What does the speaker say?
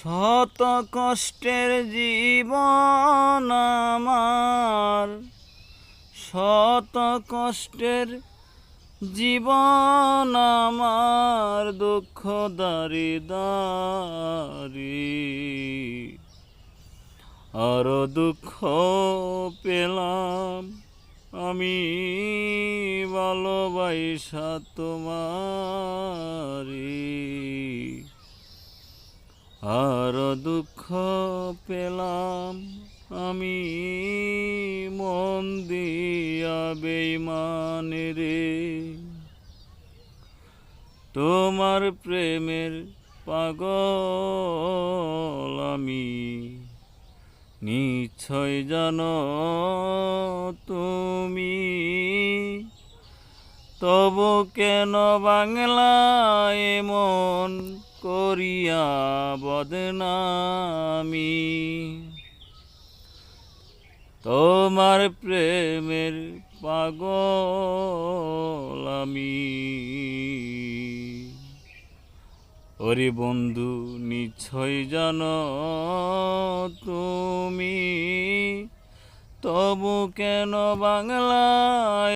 শত কষ্টের জীবন আমার, শত কষ্টের জীবন আমার, দুঃখ দারি দারি আরো দুঃখ পেলাম আমি ভালোবাসা তোমারি, আরো দুঃখ পেলাম আমি মন দিয়া বেঈমান রে। তোমার প্রেমের পাগল আমি, নিশ্চয় জানো তুমি, তবু কেন বাংলায় মন করিয়া বদনামি। তোমার প্রেমের পাগল আমি। ওরে বন্ধু নিশ্চয় জানো তুমি, তবু কেন বাংলায়